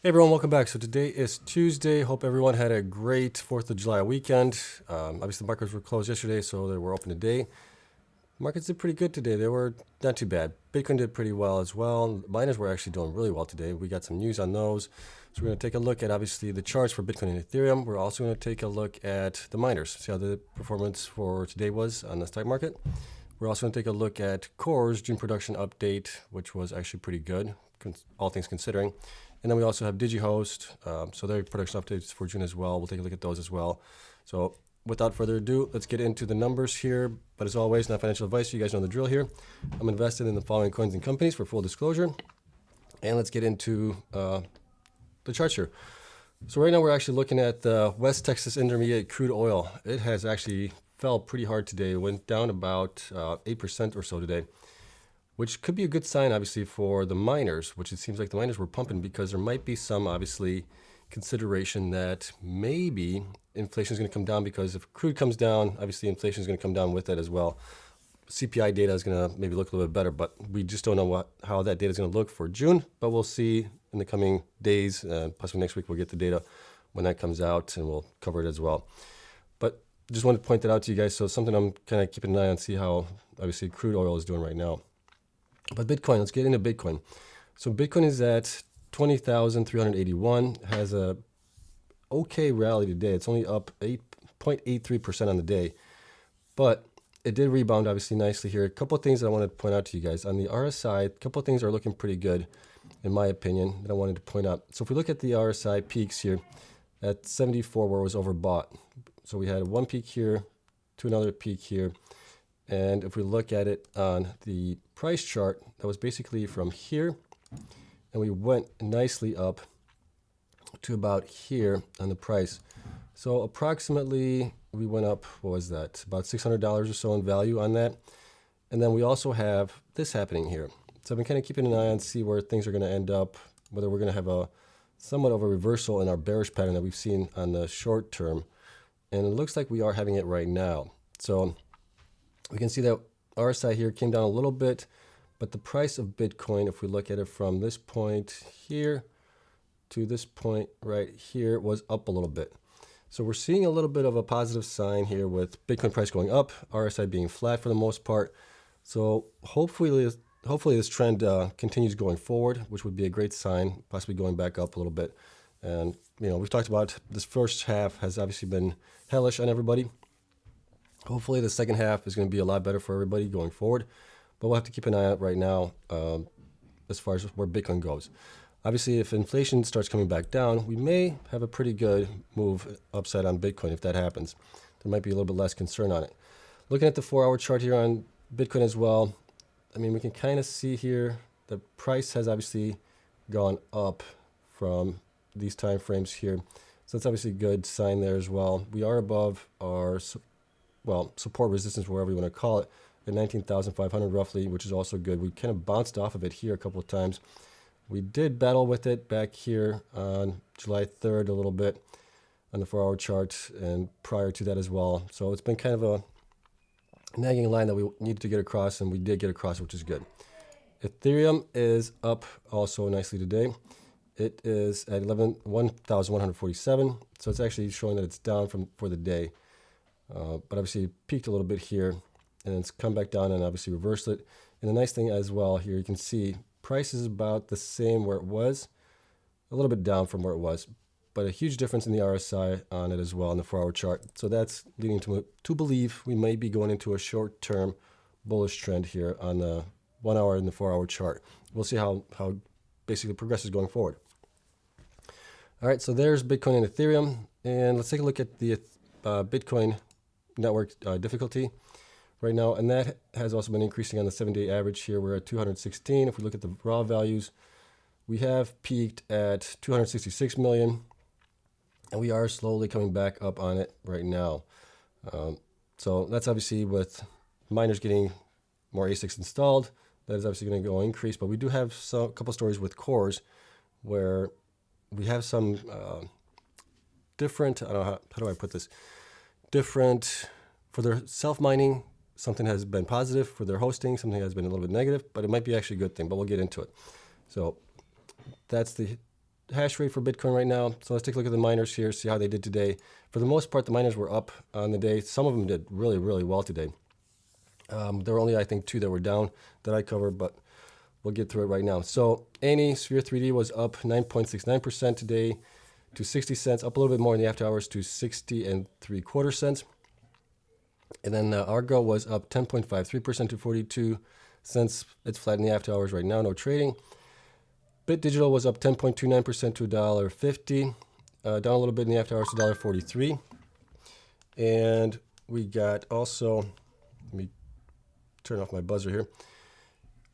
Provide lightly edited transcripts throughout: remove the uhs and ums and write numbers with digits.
Hey everyone, welcome back. So today is Tuesday. Hope everyone had a great 4th of July weekend. Obviously the markets were closed yesterday, so they were open today. Markets did pretty good today. They were not too bad. Bitcoin did pretty well as well. Miners were actually doing really well today. We got some news on those. So we're going to take a look at obviously the charts for Bitcoin and Ethereum. We're also going to take a look at the miners, see how the performance for today was on the stock market. We're also going to take a look at Core's June production update, which was actually pretty good, all things considering. And then we also have Digihost, so their production updates for June as well. We'll take a look at those as well. So without further ado, let's get into the numbers here. But as always, not financial advice. You guys know the drill here. I'm invested in the following coins and companies for full disclosure. And let's get into the charts here. So right now we're actually looking at the West Texas Intermediate crude oil. It has actually fell pretty hard today. It went down about 8% or so today, which could be a good sign, obviously, for the miners, which it seems like the miners were pumping because there might be some, obviously, consideration that maybe inflation is going to come down because if crude comes down, obviously inflation is going to come down with it as well. CPI data is going to maybe look a little bit better, but we just don't know how that data is going to look for June, but we'll see in the coming days. Possibly next week we'll get the data when that comes out, and we'll cover it as well. But just wanted to point that out to you guys. So something I'm kind of keeping an eye on, see how, obviously, crude oil is doing right now. But Bitcoin, let's get into Bitcoin. So Bitcoin is at 20,381, has a okay rally today. It's only up 8.83% on the day, but it did rebound obviously nicely here. A couple of things that I wanted to point out to you guys. On the RSI, a couple of things are looking pretty good, in my opinion, that I wanted to point out. So if we look at the RSI peaks here at 74, where it was overbought. So we had one peak here to another peak here. And if we look at it on the price chart, that was basically from here, and we went nicely up to about here on the price. So approximately we went up, what was that, about $600 or so in value on that. And then we also have this happening here. So I've been kind of keeping an eye on, see where things are going to end up, whether we're going to have a somewhat of a reversal in our bearish pattern that we've seen on the short term. And it looks like we are having it right now. So we can see that RSI here came down a little bit, but the price of Bitcoin, if we look at it from this point here to this point right here, was up a little bit. So we're seeing a little bit of a positive sign here with Bitcoin price going up, RSI being flat for the most part. So hopefully this trend continues going forward, which would be a great sign, possibly going back up a little bit. And, we've talked about this first half has obviously been hellish on everybody. Hopefully the second half is going to be a lot better for everybody going forward, but we'll have to keep an eye out right now as far as where Bitcoin goes. Obviously, if inflation starts coming back down, we may have a pretty good move upside on Bitcoin if that happens. There might be a little bit less concern on it. Looking at the 4-hour chart here on Bitcoin as well, we can kind of see here the price has obviously gone up from these time frames here. So that's obviously a good sign there as well. We are above our support resistance, wherever you want to call it, at 19,500 roughly, which is also good. We kind of bounced off of it here a couple of times. We did battle with it back here on July 3rd a little bit on the 4-hour chart, and prior to that as well. So it's been kind of a nagging line that we needed to get across, and we did get across, which is good. Ethereum is up also nicely today. It is at 1,147, so it's actually showing that it's down for the day. But obviously it peaked a little bit here, and it's come back down and obviously reversed it. And the nice thing as well here, you can see price is about the same where it was, a little bit down from where it was, but a huge difference in the RSI on it as well in the 4-hour chart. So that's leading to believe we may be going into a short-term bullish trend here on the 1-hour and the 4-hour chart. We'll see how basically progresses going forward. All right, so there's Bitcoin and Ethereum, and let's take a look at the Bitcoin network difficulty right now, and that has also been increasing on the 7-day average here. We're at 216. If we look at the raw values, we have peaked at 266 million, and we are slowly coming back up on it right now. So that's obviously with miners getting more ASICs installed. That is obviously going to go increase, but we do have a couple stories with cores where we have some different, I don't know, how do I put this? Different, for their self-mining, something has been positive. For their hosting, something has been a little bit negative, but it might be actually a good thing, but we'll get into it. So that's the hash rate for Bitcoin right now. So let's take a look at the miners here, see how they did today. For the most part, the miners were up on the day. Some of them did really, really well today. There were only, I think, 2 that were down that I covered, but we'll get through it right now. So any Sphere 3D was up 9.69% today to 60 cents, up a little bit more in the after hours to 60 3/4 cents. And then Argo was up 10.53% to 42 cents. It's flat in the after hours right now, no trading. Bit Digital was up 10.29% to $1.50, down a little bit in the after hours to $1.43. And we got also, let me turn off my buzzer here.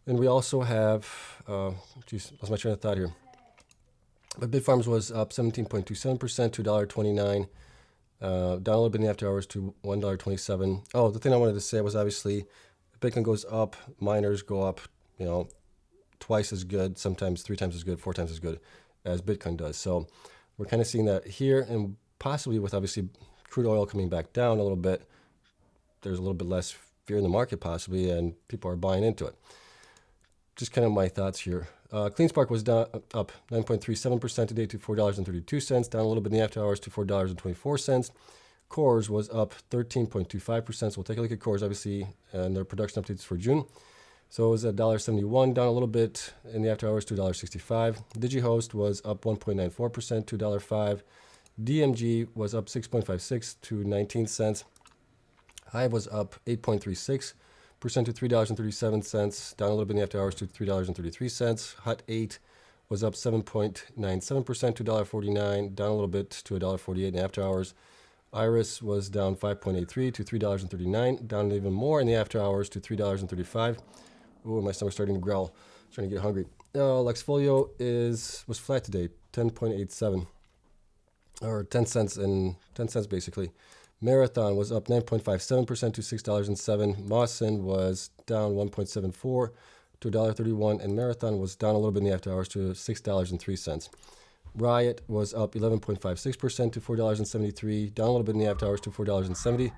And we also have, lost my train of thought here. But Bitfarms was up 17.27% to $1.29, down a little bit in the after hours to $1.27. Oh, the thing I wanted to say was obviously Bitcoin goes up, miners go up, twice as good, sometimes 3 times as good, 4 times as good as Bitcoin does. So we're kind of seeing that here, and possibly with obviously crude oil coming back down a little bit, there's a little bit less fear in the market possibly, and people are buying into it. Just kind of my thoughts here. CleanSpark was down, up 9.37% today to $4.32, down a little bit in the after hours to $4.24. Cores was up 13.25%. So we'll take a look at Cores, obviously, and their production updates for June. So it was at $1.71, down a little bit in the after hours to $1.65. Digihost was up 1.94% to $1.05. DMG was up 6.56 to 19 cents. Hive was up 8.36% to $3.37, down a little bit in the after hours to $3.33. Hut 8 was up 7.97% to $1.49, down a little bit to $1.48 in the after hours. Iris was down 5.83 to $3.39, down even more in the after hours to $3.35. Ooh, my stomach's starting to growl. Starting to get hungry. Lexfolio was flat today, 10.87, or 10 cents basically. Marathon was up 9.57% to $6.07. Mawson was down 1.74 to $1.31, and Marathon was down a little bit in the after hours to $6.03. Riot was up 11.56% to $4.73, down a little bit in the after hours to $4.70.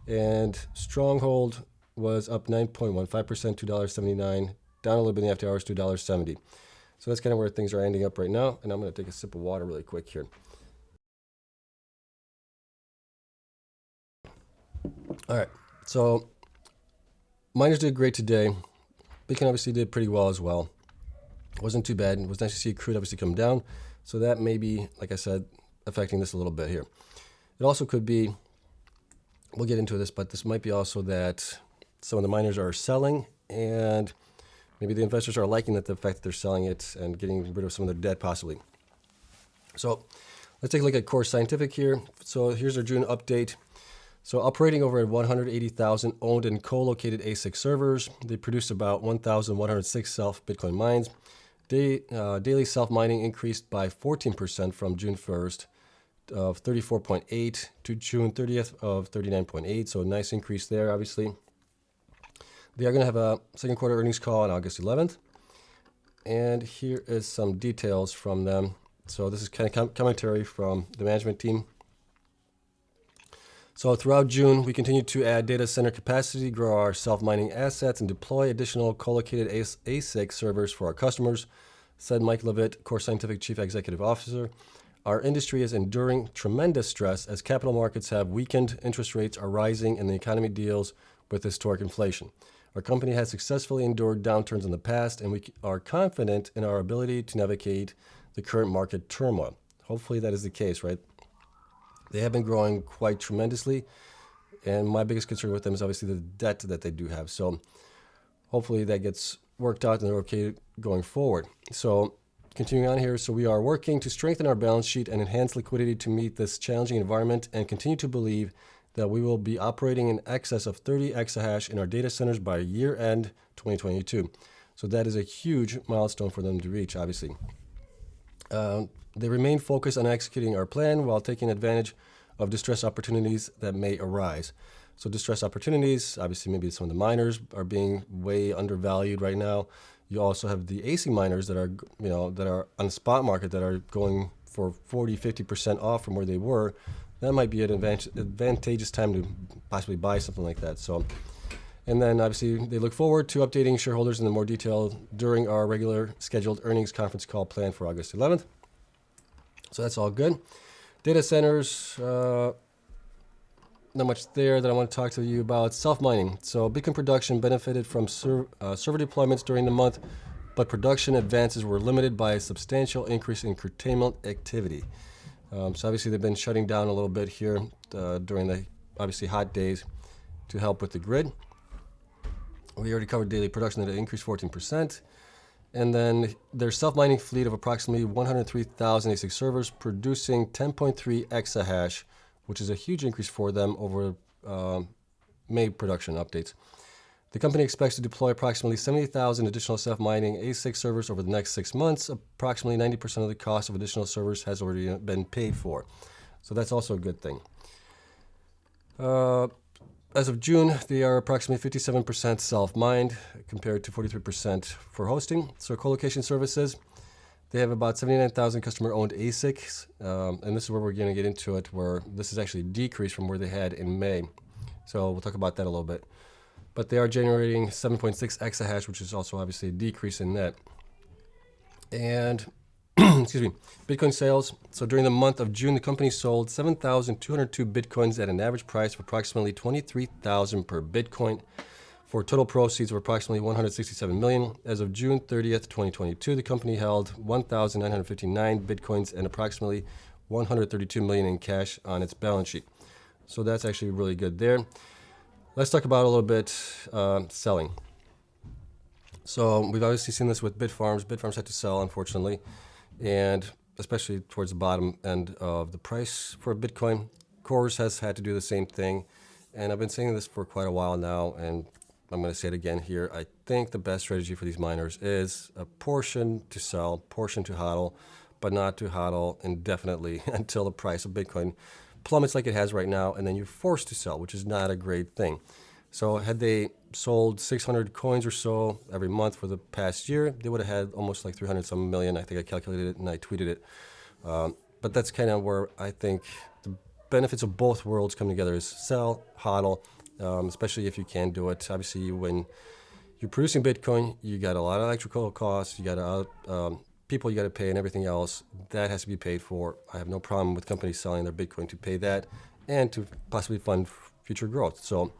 And Stronghold was up 9.15% to $1.79, down a little bit in the after hours to $1.70. So that's kind of where things are ending up right now. And I'm going to take a sip of water really quick here. All right, so miners did great today. Bitcoin obviously did pretty well as well. It wasn't too bad. It was nice to see crude obviously come down. So that may be, like I said, affecting this a little bit here. It also could be, we'll get into this, but this might be also that some of the miners are selling, and maybe the investors are liking the fact that they're selling it and getting rid of some of their debt possibly. So let's take a look at Core Scientific here. So here's our June update. So operating over at 180,000 owned and co-located ASIC servers, they produced about 1,106 self-Bitcoin mines. Daily self-mining increased by 14% from June 1st of 34.8 to June 30th of 39.8. So a nice increase there, obviously. They are going to have a second quarter earnings call on August 11th. And here is some details from them. So this is kind of commentary from the management team. So throughout June, we continued to add data center capacity, grow our self-mining assets, and deploy additional co-located ASIC servers for our customers, said Mike Levitt, Core Scientific Chief Executive Officer. Our industry is enduring tremendous stress as capital markets have weakened, interest rates are rising, and the economy deals with historic inflation. Our company has successfully endured downturns in the past, and we are confident in our ability to navigate the current market turmoil. Hopefully that is the case, right? They have been growing quite tremendously, and my biggest concern with them is obviously the debt that they do have. So hopefully that gets worked out and they're okay going forward. So continuing on here, so we are working to strengthen our balance sheet and enhance liquidity to meet this challenging environment and continue to believe that we will be operating in excess of 30 exahash in our data centers by year-end 2022. So that is a huge milestone for them to reach, obviously. They remain focused on executing our plan while taking advantage of distress opportunities that may arise. So distress opportunities, obviously maybe some of the miners are being way undervalued right now. You also have the ASIC miners that are, that are on the spot market that are going for 40, 50% off from where they were. That might be an advantageous time to possibly buy something like that. So, and then obviously they look forward to updating shareholders in more detail during our regular scheduled earnings conference call planned for August 11th. So that's all good. Data centers, not much there that I want to talk to you about. Self-mining. So Bitcoin production benefited from server deployments during the month, but production advances were limited by a substantial increase in curtailment activity. So obviously they've been shutting down a little bit here during the obviously hot days to help with the grid. We already covered daily production that increased 14%. And then their self-mining fleet of approximately 103,000 ASIC servers producing 10.3 exahash, which is a huge increase for them over May production updates. The company expects to deploy approximately 70,000 additional self-mining ASIC servers over the next 6 months. Approximately 90% of the cost of additional servers has already been paid for. So that's also a good thing. As of June, they are approximately 57% self-mined compared to 43% for hosting. So colocation services, they have about 79,000 customer-owned ASICs. And this is where we're going to get into it, where this is actually a decrease from where they had in May. So we'll talk about that a little bit. But they are generating 7.6 exahash, which is also obviously a decrease in that. And excuse me, Bitcoin sales. So during the month of June, the company sold 7,202 Bitcoins at an average price of approximately 23,000 per Bitcoin for total proceeds of approximately 167 million. As of June 30th, 2022, the company held 1,959 Bitcoins and approximately 132 million in cash on its balance sheet. So that's actually really good there. Let's talk about a little bit selling. So we've obviously seen this with Bitfarms. Bitfarms had to sell, unfortunately, and especially towards the bottom end of the price for Bitcoin. Cores has had to do the same thing, and I've been saying this for quite a while now, and I'm going to say it again here. I think the best strategy for these miners is a portion to sell, portion to hodl, but not to hodl indefinitely until the price of Bitcoin plummets like it has right now, and then you're forced to sell, which is not a great thing. So had they sold 600 coins or so every month for the past year, they would have had almost like 300 some million. I think I calculated it and I tweeted it. But that's kind of where I think the benefits of both worlds come together is sell, hodl, especially if you can do it. Obviously, when you're producing Bitcoin, you got a lot of electrical costs, you got people you got to pay and everything else. That has to be paid for. I have no problem with companies selling their Bitcoin to pay that and to possibly fund future growth. So,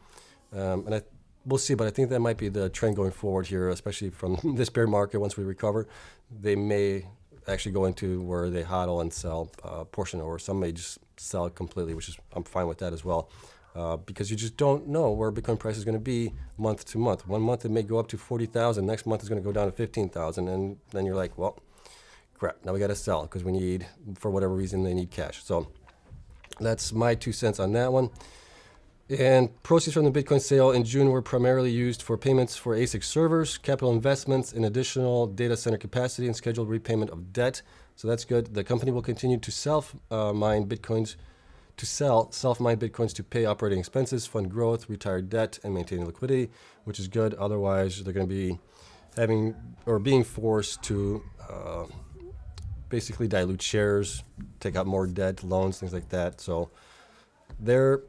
we'll see, but I think that might be the trend going forward here, especially from this bear market. Once we recover, they may actually go into where they hodl and sell a portion, or some may just sell it completely, which is I'm fine with that as well, because you just don't know where Bitcoin price is going to be month to month. One month it may go up to 40,000, next month it's going to go down to 15,000, and then you're like, well, crap, now we got to sell because we need, for whatever reason, they need cash. So that's my 2 cents on that one. And proceeds from the Bitcoin sale in June were primarily used for payments for ASIC servers, capital investments in additional data center capacity, and scheduled repayment of debt. So that's good. The company will continue to self-mine Bitcoins to pay operating expenses, fund growth, retire debt, and maintain liquidity, which is good. Otherwise, they're going to be being forced to basically dilute shares, take out more debt, loans, things like that. So their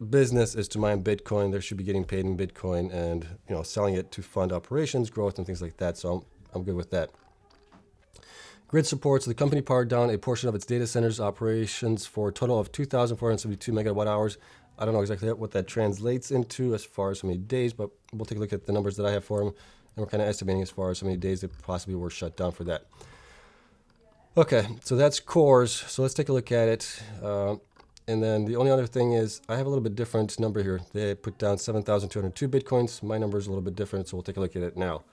business is to mine Bitcoin. They should be getting paid in Bitcoin and selling it to fund operations, growth, and things like that. So I'm good with that. Grid support. So the company powered down a portion of its data centers operations for a total of 2,472 megawatt hours. I don't know exactly what that translates into as far as how many days, but we'll take a look at the numbers that I have for them, and we're kind of estimating as far as how many days they possibly were shut down for that. Okay, so that's cores. So let's take a look at it. And then the only other thing is I have a little bit different number here. They put down 7,202 Bitcoins. My number is a little bit different, so we'll take a look at it now.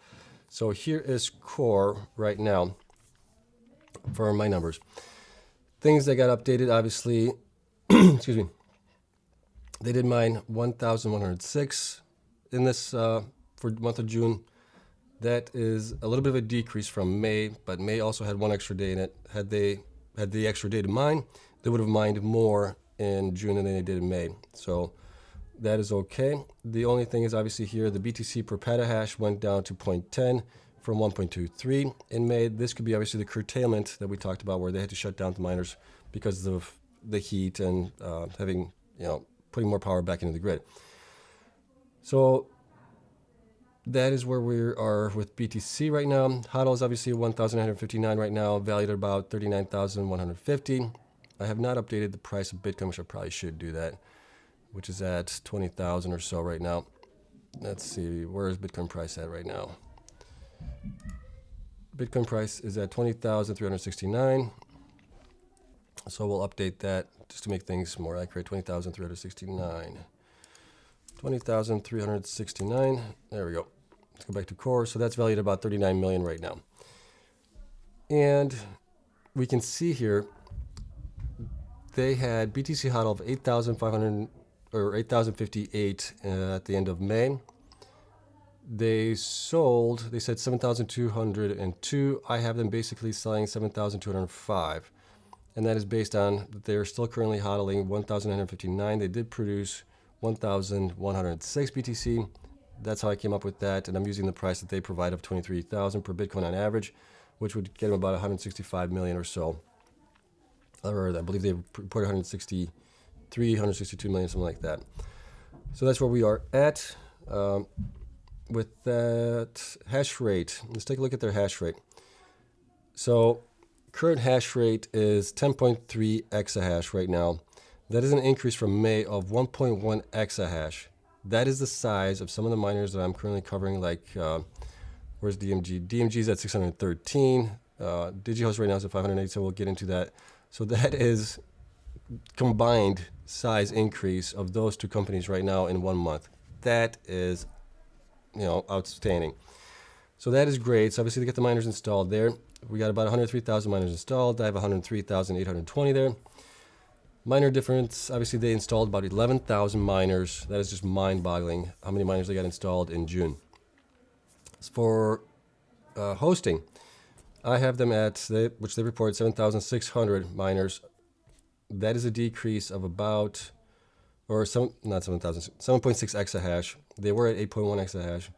So here is core right now for my numbers. Things that got updated, obviously, excuse me. They did mine 1,106 in this for the month of June. That is a little bit of a decrease from May, but May also had one extra day in it. Had they had the extra day to mine, they would have mined more in June than they did in May. So that is okay. The only thing is obviously here, the BTC per petahash went down to 0.10 from 1.23 in May. This could be obviously the curtailment that we talked about where they had to shut down the miners because of the heat and putting more power back into the grid. So that is where we are with BTC right now. HODL is obviously 1,959 right now, valued at about 39,150. I have not updated the price of Bitcoin, which I probably should do that, which is at 20,000 or so right now. Let's see, where is Bitcoin price at right now? Bitcoin price is at 20,369. So we'll update that just to make things more accurate. 20,369. 20,369. There we go. Let's go back to core. So that's valued at about 39 million right now. And we can see here they had BTC HODL of 8,500 or 8,058 at the end of May. They sold, they said 7,202. I have them basically selling 7,205. And that is based on that they're still currently hodling 1,959. They did produce 1,106 BTC. That's how I came up with that. And I'm using the price that they provide of 23,000 per Bitcoin on average, which would get them about 165 million or so. Or I believe they reported 163, 162 million, something like that. So that's where we are at with that hash rate. Let's take a look at their hash rate. So current hash rate is 10.3 exahash right now. That is an increase from May of 1.1 exahash. That is the size of some of the miners that I'm currently covering, like, where's DMG? DMG is at 613. Digihost right now is at 508, so we'll get into that. So that is combined size increase of those two companies right now in 1 month. That is, outstanding. So that is great. So obviously they get the miners installed there. We got about 103,000 miners installed. I have 103,820 there. Miner difference, obviously they installed about 11,000 miners. That is just mind-boggling how many miners they got installed in June. As for hosting, I have them at, which they report 7,600 miners. That is a decrease of about, or not 7,000, 7.6 exahash. They were at 8.1 exahash.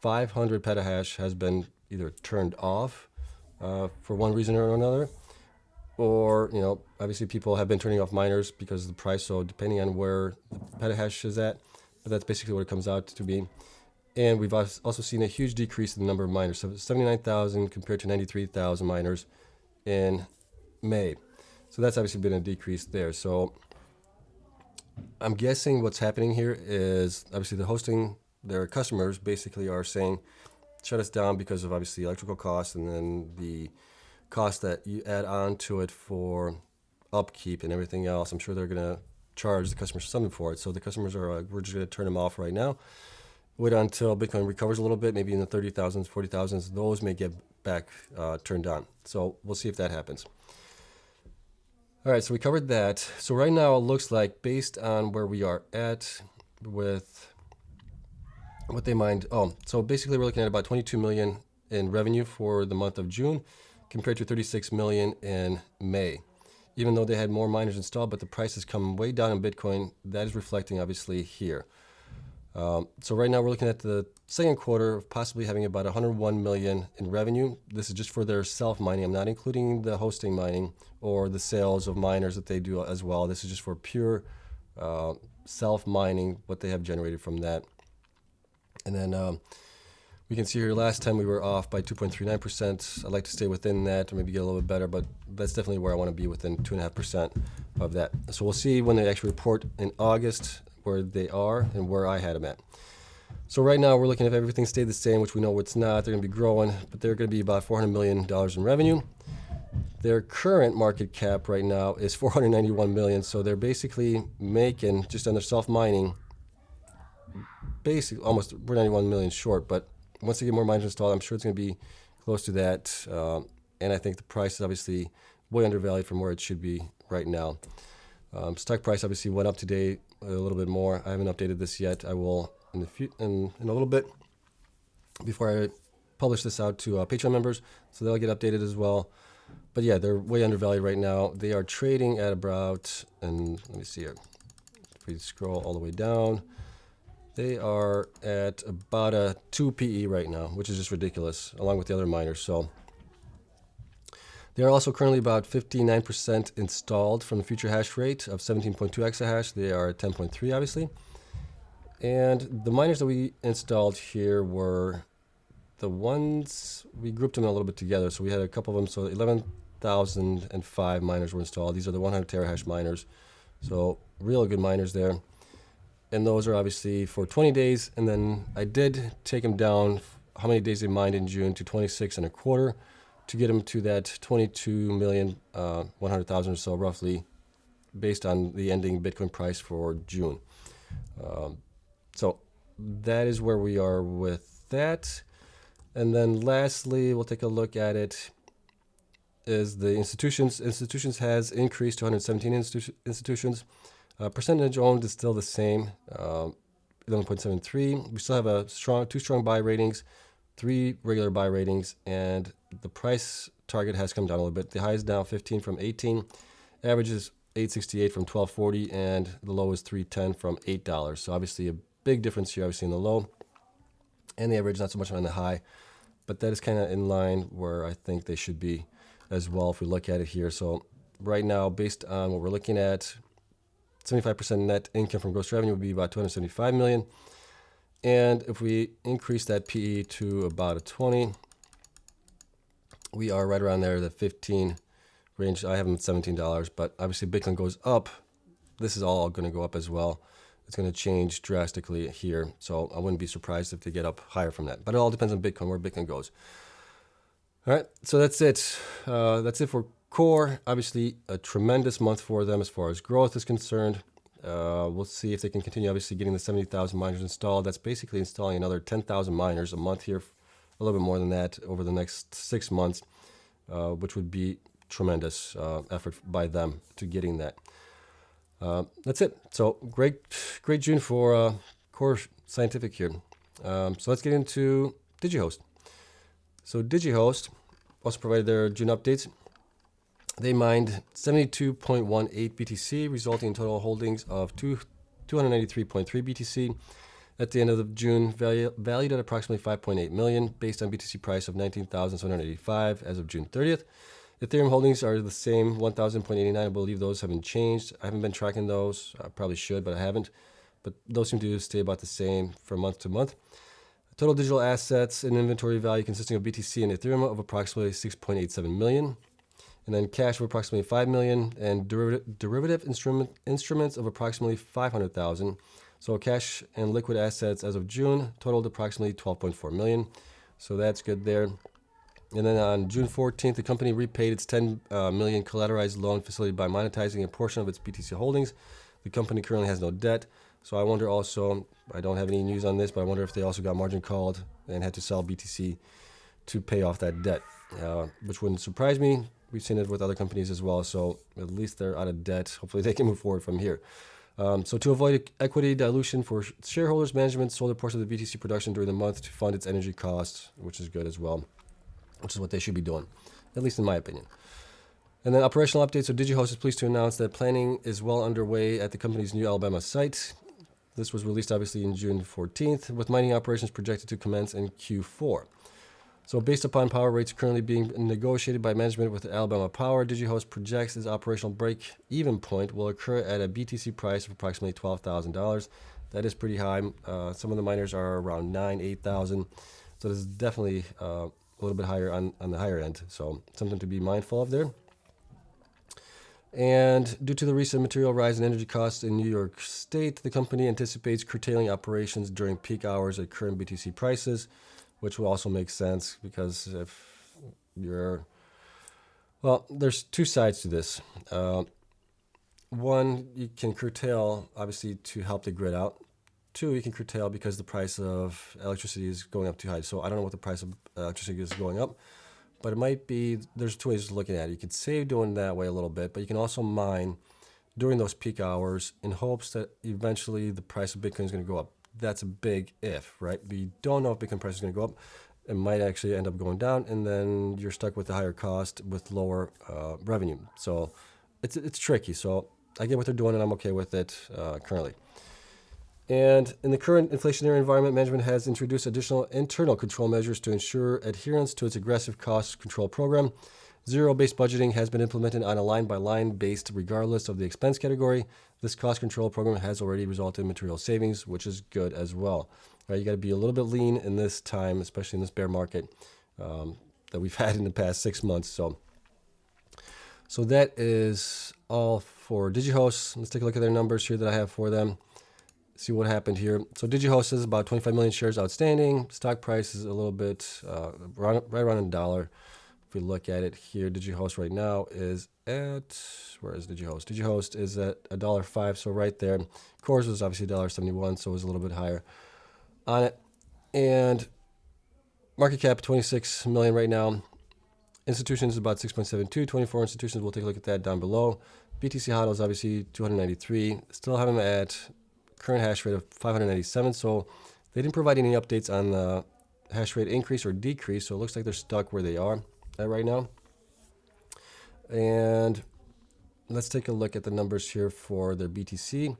500 petahash has been either turned off for one reason or another, or obviously people have been turning off miners because of the price. So depending on where the petahash is at, but that's basically what it comes out to be. And we've also seen a huge decrease in the number of miners. So 79,000 compared to 93,000 miners in May. So that's obviously been a decrease there. So I'm guessing what's happening here is obviously the hosting, their customers basically are saying, shut us down because of obviously electrical costs and then the cost that you add on to it for upkeep and everything else. I'm sure they're going to charge the customers something for it. So the customers are like, we're just going to turn them off right now. Wait until Bitcoin recovers a little bit, maybe in the 30,000s, 40,000s. Those may get back turned on. So we'll see if that happens. All right, so we covered that. So right now it looks like based on where we are at with what they mined. So basically we're looking at about 22 million in revenue for the month of June compared to 36 million in May. Even though they had more miners installed, but the price has come way down in Bitcoin. That is reflecting obviously here. So right now we're looking at the second quarter of possibly having about 101 million in revenue. This is just for their self-mining. I'm not including the hosting mining or the sales of miners that they do as well. This is just for pure self-mining, what they have generated from that. And then we can see here last time we were off by 2.39%. I'd like to stay within that or maybe get a little bit better, but that's definitely where I want to be, within 2.5% of that. So we'll see when they actually report in August where they are and where I had them at. So right now we're looking at if everything stayed the same, which we know it's not. They're going to be growing, but they're going to be about $400 million in revenue. Their current market cap right now is 491 million. So they're basically making, just on their self-mining, basically almost, we're 91 million short, but once they get more miners installed, I'm sure it's going to be close to that. And I think the price is obviously way undervalued from where it should be right now. Stock price obviously went up today a little bit more. I haven't updated this yet. I will in a little bit before I publish this out to Patreon members, so they'll get updated as well. But yeah, they're way undervalued right now. They are trading at about, and let me see here, if we scroll all the way down, they are at about a 2 PE right now, which is just ridiculous, along with the other miners. So they are also currently about 59% installed from the future hash rate of 17.2 exahash. They are at 10.3, obviously. And the miners that we installed here were the ones, we grouped them a little bit together. So we had a couple of them. So 11,005 miners were installed. These are the 100 terahash miners. So real good miners there. And those are obviously for 20 days. And then I did take them down, how many days they mined in June, to 26 and a quarter to get them to that 22,100,000 or so roughly, based on the ending Bitcoin price for June. So that is where we are with that. And then lastly, we'll take a look at it, is the institutions. Institutions has increased to 117 institutions. Percentage owned is still the same, 11.73. We still have two strong buy ratings, 3 regular buy ratings, and the price target has come down a little bit. The high is down 15 from 18, average is 868 from 1240, and the low is 310 from $8. So obviously a big difference here, obviously in the low, and the average not so much on the high, but that is kind of in line where I think they should be as well if we look at it here. So right now, based on what we're looking at, 75% net income from gross revenue would be about 275 million. And if we increase that PE to about a 20, we are right around there, the 15 range. I have them at $17, but obviously Bitcoin goes up. This is all going to go up as well. It's going to change drastically here. So I wouldn't be surprised if they get up higher from that. But it all depends on Bitcoin, where Bitcoin goes. All right, so that's it. That's it for Core. Obviously, a tremendous month for them as far as growth is concerned. We'll see if they can continue, obviously, getting the 70,000 miners installed. That's basically installing another 10,000 miners a month here, a little bit more than that over the next 6 months, which would be tremendous effort by them to getting that. That's it. So great June for Core Scientific here. So let's get into Digihost. So Digihost also provided their June updates. They mined 72.18 BTC, resulting in total holdings of 293.3 BTC at the end of June, valued at approximately 5.8 million, based on BTC price of 19,785 as of June 30th. Ethereum holdings are the same, 1,000.89. I believe those haven't changed. I haven't been tracking those. I probably should, but I haven't. But those seem to stay about the same from month to month. Total digital assets and inventory value consisting of BTC and Ethereum of approximately 6.87 million. And then cash of approximately 5 million and derivative instruments of approximately 500,000. So cash and liquid assets as of June totaled approximately 12.4 million. So that's good there. And then on June 14th, the company repaid its 10 million collateralized loan facility by monetizing a portion of its BTC holdings. The company currently has no debt. So I wonder also, I don't have any news on this, but I wonder if they also got margin called and had to sell BTC to pay off that debt, which wouldn't surprise me. We've seen it with other companies as well. So at least they're out of debt. Hopefully they can move forward from here. So to avoid equity dilution for shareholders, management sold a portion of the BTC production during the month to fund its energy costs, which is good as well, which is what they should be doing, at least in my opinion. And then operational updates. So Digihost is pleased to announce that planning is well underway at the company's new Alabama site. This was released obviously in June 14th, with mining operations projected to commence in Q4. So based upon power rates currently being negotiated by management with Alabama Power, Digihost projects its operational break-even point will occur at a BTC price of approximately $12,000. That is pretty high. Some of the miners are around $9,000, $8,000. So this is definitely a little bit higher on the higher end. So something to be mindful of there. And due to the recent material rise in energy costs in New York State, the company anticipates curtailing operations during peak hours at current BTC prices, which will also make sense because if you're, well, there's two sides to this. One, you can curtail, obviously, to help the grid out. Two, you can curtail because the price of electricity is going up too high. So I don't know what the price of electricity is going up, but it might be, there's two ways of looking at it. You could save doing that way a little bit, but you can also mine during those peak hours in hopes that eventually the price of Bitcoin is going to go up. That's a big if, right? We don't know if Bitcoin price is going to go up. It might actually end up going down, and then you're stuck with a higher cost with lower revenue. So it's tricky. So I get what they're doing, and I'm okay with it currently. And in the current inflationary environment, management has introduced additional internal control measures to ensure adherence to its aggressive cost control program. Zero-based budgeting has been implemented on a line-by-line based regardless of the expense category. This cost control program has already resulted in material savings, which is good as well. Right, you got to be a little bit lean in this time, especially in this bear market that we've had in the past 6 months. So that is all for Digihost. Let's take a look at their numbers here that I have for them. See what happened here. So Digihost is about 25 million shares outstanding. Stock price is a little bit right around $1. If we look at it here, Digihost right now is at, where is Digihost? Digihost is at $1.05, so right there. Course was obviously $1.71, so it was a little bit higher on it. And market cap 26 million right now. Institutions is about 6.72, 24 institutions. We'll take a look at that down below. BTC hodl is obviously 293. Still have them at current hash rate of 597. So they didn't provide any updates on the hash rate increase or decrease. So it looks like they're stuck where they are at right now. And let's take a look at the numbers here for their BTC.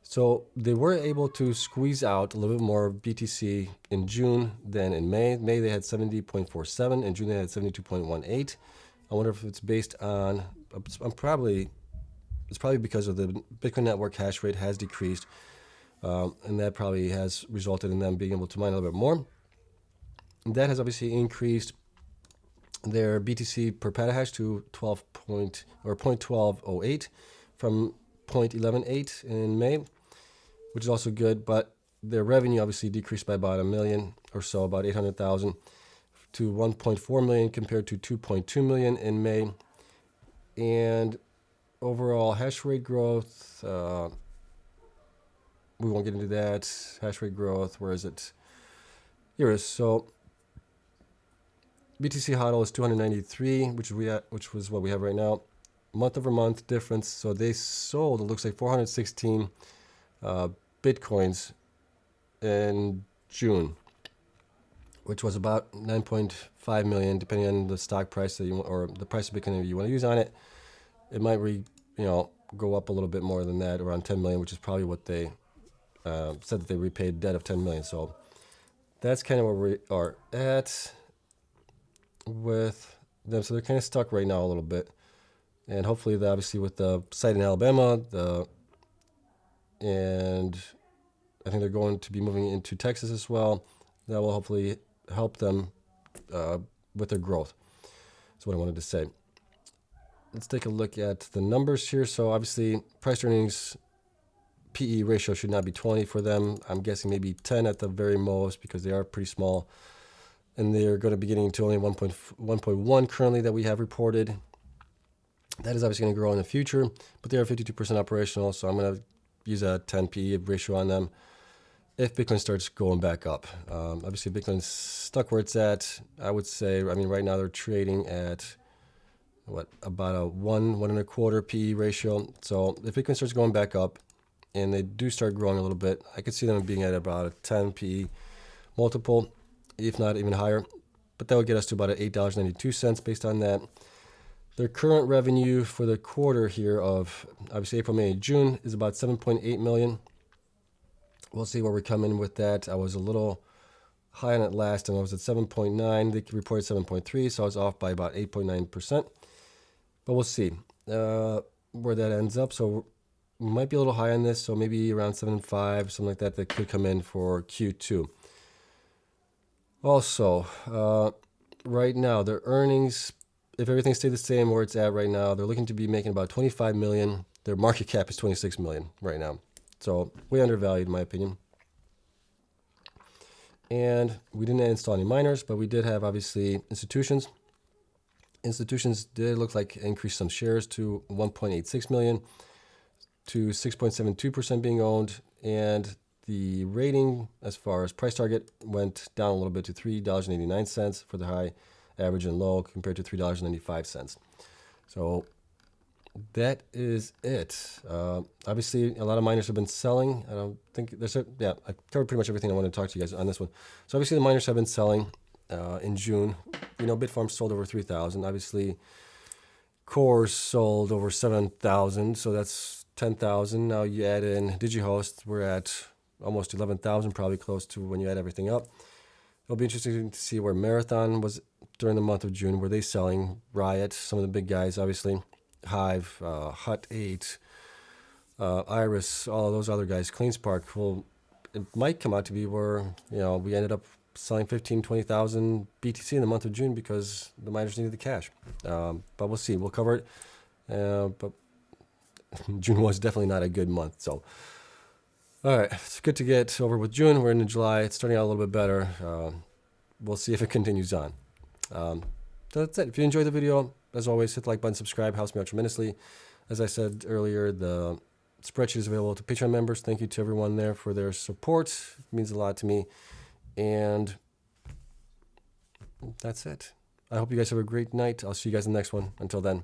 So they were able to squeeze out a little bit more BTC in June than in May. May they had 70.47. In June they had 72.18. I wonder if it's based on, it's probably because of the Bitcoin network hash rate has decreased. And that probably has resulted in them being able to mine a little bit more. And that has obviously increased their BTC per petahash to 0.1208 from 0.118 in May, which is also good. But their revenue obviously decreased by about $1 million or so, about 800,000 to 1.4 million compared to 2.2 million in May. And overall hash rate growth, we won't get into that. Hash rate growth, where is it? Here it is. So BTC hodl is 293, which was what we have right now. Month over month difference. So they sold, it looks like 416 Bitcoins in June, which was about 9.5 million, depending on the stock price that you want, or the price of Bitcoin that you want to use on it. It might go up a little bit more than that, around 10 million, which is probably what they said that they repaid debt of 10 million. So that's kind of where we are at with them. So they're kind of stuck right now a little bit. And hopefully, obviously, with the site in Alabama, and I think they're going to be moving into Texas as well. That will hopefully help them with their growth. That's what I wanted to say. Let's take a look at the numbers here. So obviously, price earnings PE ratio should not be 20 for them. I'm guessing maybe 10 at the very most because they are pretty small. And they're going to be getting to only 1.1 currently that we have reported. That is obviously going to grow in the future, but they are 52% operational, so I'm going to use a 10 PE ratio on them if Bitcoin starts going back up. Obviously, Bitcoin's stuck where it's at. I would say, right now they're trading at, about a 1.25 PE ratio. So if Bitcoin starts going back up and they do start growing a little bit, I could see them being at about a 10 PE multiple, if not even higher. But that would get us to about $8.92 based on that. Their current revenue for the quarter here of obviously April, May, June is about 7.8 million. We'll see where we come in with that. I was a little high on it last and I was at 7.9. They reported 7.3, so I was off by about 8.9%. But we'll see where that ends up. So we might be a little high on this, so maybe around 7.5, something like that could come in for Q2. Also, right now, their earnings, if everything stayed the same where it's at right now, they're looking to be making about 25 million. Their market cap is 26 million right now. So way undervalued in my opinion. And we didn't install any miners, but we did have obviously institutions. Institutions did look like increased some shares to 1.86 million to 6.72% being owned. And the rating as far as price target went down a little bit to $3.89 for the high, average, and low compared to $3.95. So that is it. Obviously, a lot of miners have been selling. I don't think I covered pretty much everything I wanted to talk to you guys on this one. So obviously, the miners have been selling in June. Bitfarms sold over 3,000. Obviously, Cores sold over 7,000. So that's 10,000. Now you add in Digihost, we're at almost 11,000, probably close to when you add everything up. It'll be interesting to see where Marathon was during the month of June? Were they selling? Riot, some of the big guys, obviously. Hive, Hut 8, Iris, all of those other guys, CleanSpark. Well, it might come out to be where, we ended up selling 20,000 BTC in the month of June because the miners needed the cash. But we'll see. We'll cover it. But June was definitely not a good month. So, all right, it's good to get over with June. We're into July. It's starting out a little bit better. We'll see if it continues on. So that's it. If you enjoyed the video, as always, hit the like button, subscribe, helps me out tremendously. As I said earlier, the spreadsheet is available to Patreon members. Thank you to everyone there for their support. It means a lot to me. And that's it. I hope you guys have a great night. I'll see you guys in the next one. Until then.